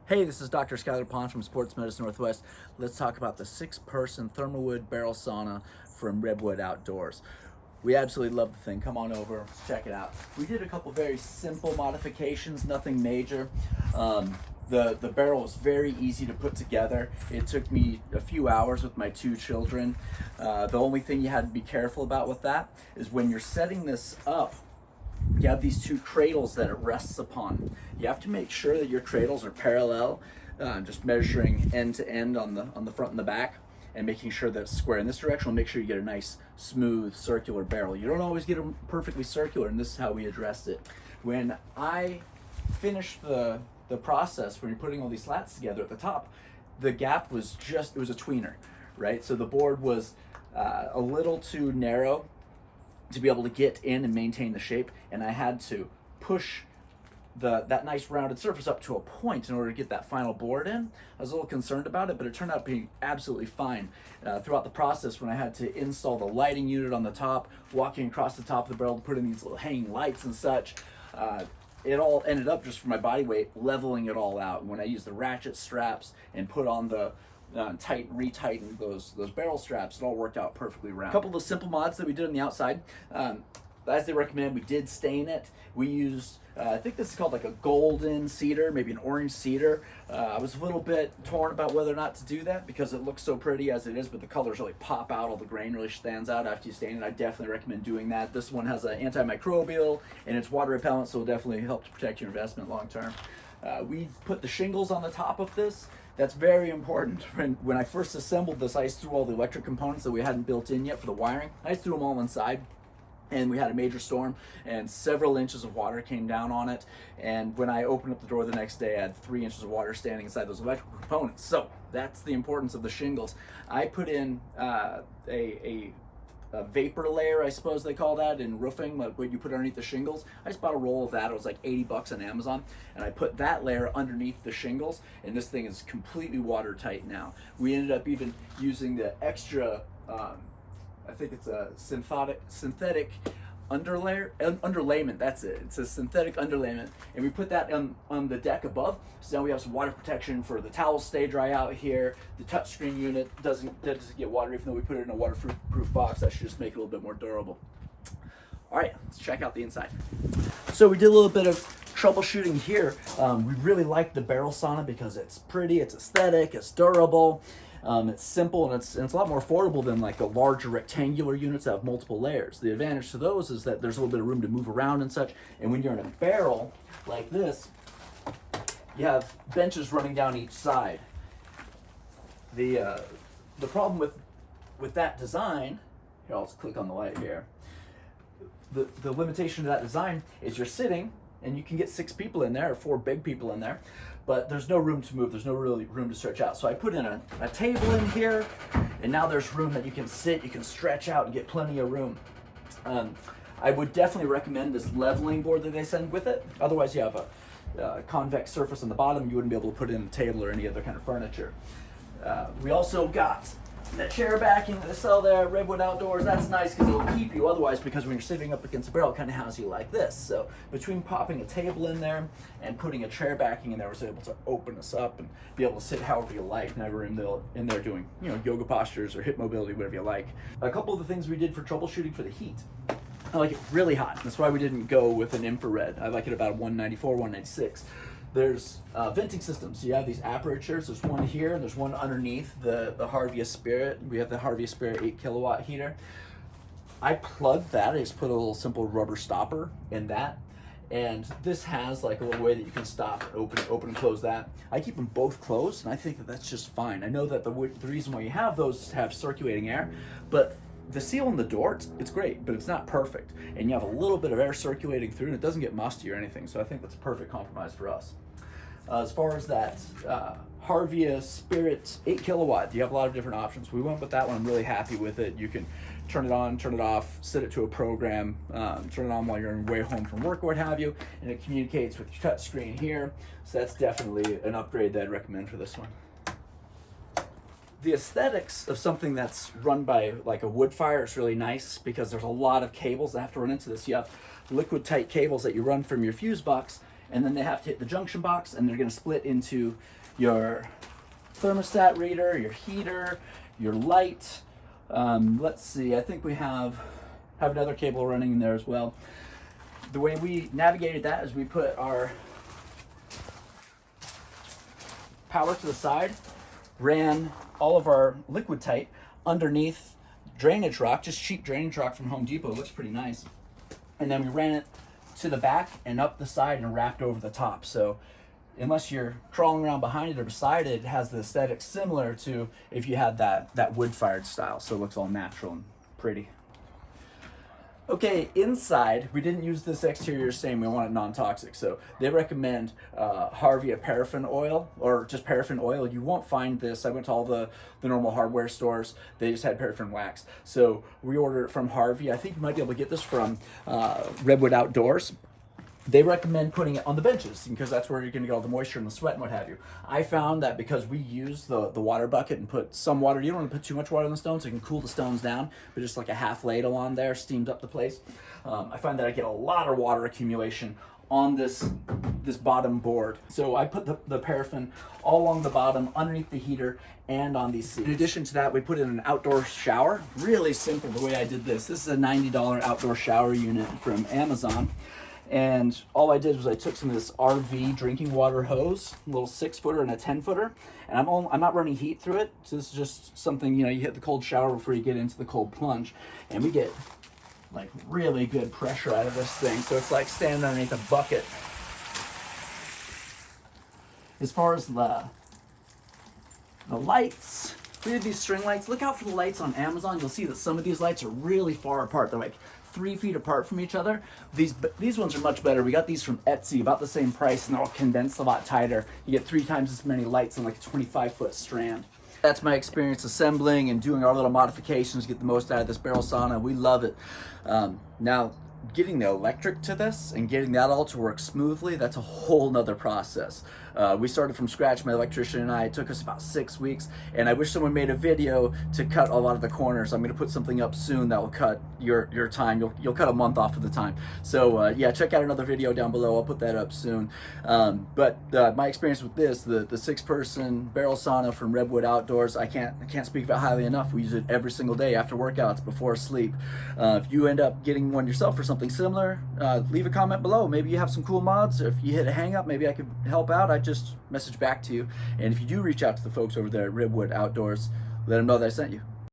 Hey, this is Dr. Skylar Pond from Sports Medicine Northwest. Let's talk about the 6-person thermowood barrel sauna from Redwood Outdoors. We absolutely love the thing. Come on over, check it out. We did a couple very simple modifications, nothing major. The barrel was very easy to put together. It took me a few hours with my 2 children. The only thing you had to be careful about with that is when you're setting this up, you have these 2 cradles that it rests upon. You have to make sure that your cradles are parallel, just measuring end to end on the front and the back, and making sure that it's square in this direction will make sure you get a nice, smooth, circular barrel. You don't always get them perfectly circular, and this is how we addressed it. When I finished the process, when you're putting all these slats together at the top, the gap was just, it was a tweener, right? So the board was a little too narrow to be able to get in and maintain the shape, and I had to push that nice rounded surface up to a point in order to get that final board in. I was a little concerned about it, but it turned out to be absolutely fine. Throughout the process, when I had to install the lighting unit on the top, walking across the top of the barrel, put in these little hanging lights and such, it all ended up, just for my body weight, leveling it all out. When I used the ratchet straps and put on the retightened those barrel straps, it all worked out perfectly round. A couple of the simple mods that we did on the outside, as they recommend, we did stain it. We used, I think this is called like a golden cedar, maybe an orange cedar. I was a little bit torn about whether or not to do that because it looks so pretty as it is, but the colors really pop out, all the grain really stands out after you stain it. I definitely recommend doing that. This one has an antimicrobial and it's water repellent, so it'll definitely help to protect your investment long term. We put the shingles on the top of this. That's very important. When I first assembled this, I just threw all the electric components that we hadn't built in yet for the wiring. I just threw them all inside, and we had a major storm, and several inches of water came down on it. And when I opened up the door the next day, I had 3 inches of water standing inside those electrical components. So that's the importance of the shingles. I put in a vapor layer, I suppose they call that in roofing, like what you put underneath the shingles. I just bought a roll of that. It was like 80 bucks on Amazon, and I put that layer underneath the shingles, and this thing is completely watertight now. We ended up even using the extra, I think it's a synthetic underlayment, that's it. It's a synthetic underlayment, and we put that on the deck above, so now we have some water protection for the towels stay dry out here. The touchscreen unit doesn't get watery, even though we put it in a waterproof box. That should just make it a little bit more durable. All right, let's check out the inside. So we did a little bit of troubleshooting here. We really like the barrel sauna because it's pretty, it's aesthetic, it's durable. It's simple, and it's a lot more affordable than like the larger rectangular units that have multiple layers. The advantage to those is that there's a little bit of room to move around and such. And when you're in a barrel like this, you have benches running down each side. The problem with that design, here, I'll just click on the light here. The limitation to that design is you're sitting, and you can get 6 people in there, or 4 big people in there, but there's no room to move. There's no really room to stretch out. So I put in a table in here, and now there's room that you can sit, you can stretch out and get plenty of room. I would definitely recommend this leveling board that they send with it. Otherwise, you have a convex surface on the bottom. You wouldn't be able to put in a table or any other kind of furniture. We also got the chair backing that they sell there at Redwood Outdoors. That's nice because it'll keep you. Otherwise, because when you're sitting up against a barrel, it kind of has you like this. So between popping a table in there and putting a chair backing in there, I was able to open this up and be able to sit however you like. Never in there doing, yoga postures or hip mobility, whatever you like. A couple of the things we did for troubleshooting for the heat. I like it really hot. That's why we didn't go with an infrared. I like it about 194, 196. There's venting systems. So you have these apertures. There's one here, and there's one underneath the Harvia Spirit. We have the Harvia Spirit 8 kilowatt heater. I plugged that. I just put a little simple rubber stopper in that. And this has like a little way that you can stop and open and close that. I keep them both closed, and I think that that's just fine. I know that the reason why you have those is to have circulating air, but the seal on the door, it's great, but it's not perfect. And you have a little bit of air circulating through, and it doesn't get musty or anything, so I think that's a perfect compromise for us. As far as that Harvia Spirit 8 kilowatt, you have a lot of different options. We went with that one. I'm really happy with it. You can turn it on, turn it off, set it to a program, turn it on while you're on your way home from work or what have you, and it communicates with your touch screen here. So that's definitely an upgrade that I'd recommend for this one. The aesthetics of something that's run by like a wood fire is really nice because there's a lot of cables that have to run into this. You have liquid tight cables that you run from your fuse box and then they have to hit the junction box, and they're going to split into your thermostat reader, your heater, your light. Let's see, I think we have another cable running in there as well. The way we navigated that is we put our power to the side, ran all of our liquid tight underneath drainage rock, just cheap drainage rock from Home Depot. It looks pretty nice. And then we ran it to the back and up the side and wrapped over the top. So unless you're crawling around behind it or beside it, it has the aesthetic similar to if you had that wood-fired style. So it looks all natural and pretty. Okay, inside, we didn't use this exterior stain. We want it non-toxic. So they recommend Harvia paraffin oil, or just paraffin oil. You won't find this. I went to all the normal hardware stores. They just had paraffin wax. So we ordered it from Harvia. I think you might be able to get this from Redwood Outdoors. They recommend putting it on the benches because that's where you're going to get all the moisture and the sweat and what have you. I found that because we use the water bucket and put some water, you don't want to put too much water on the stones, so you can cool the stones down, but just like a half ladle on there steamed up the place. I find that I get a lot of water accumulation on this bottom board. So I put the paraffin all along the bottom, underneath the heater, and on these seats. In addition to that, we put in an outdoor shower. Really simple the way I did this. This is a $90 outdoor shower unit from Amazon. And all I did was I took some of this RV drinking water hose, a little 6-footer and a 10-footer, and I'm not running heat through it. So this is just something, you hit the cold shower before you get into the cold plunge, and we get like really good pressure out of this thing. So it's like standing underneath a bucket. As far as the lights, we did these string lights. Look out for the lights on Amazon. You'll see that some of these lights are really far apart. They're like 3 feet apart from each other. These ones are much better. We got these from Etsy, about the same price, and they're all condensed a lot tighter. You get 3 times as many lights on like a 25-foot strand. That's my experience assembling and doing our little modifications to get the most out of this barrel sauna. We love it. Now, getting the electric to this and getting that all to work smoothly, that's a whole nother process. We started from scratch, my electrician and I. It took us about 6 weeks, and I wish someone made a video to cut a lot of the corners. I'm going to put something up soon that will cut your time. You'll cut a month off of the time. So yeah, check out another video down below. I'll put that up soon. But my experience with this, the 6-person barrel sauna from Redwood Outdoors, I can't speak of it highly enough. We use it every single day after workouts, before sleep. If you end up getting one yourself or something similar, leave a comment below. Maybe you have some cool mods. If you hit a hang up, maybe I could help out. I just message back to you. And if you do reach out to the folks over there at Redwood Outdoors, let them know that I sent you.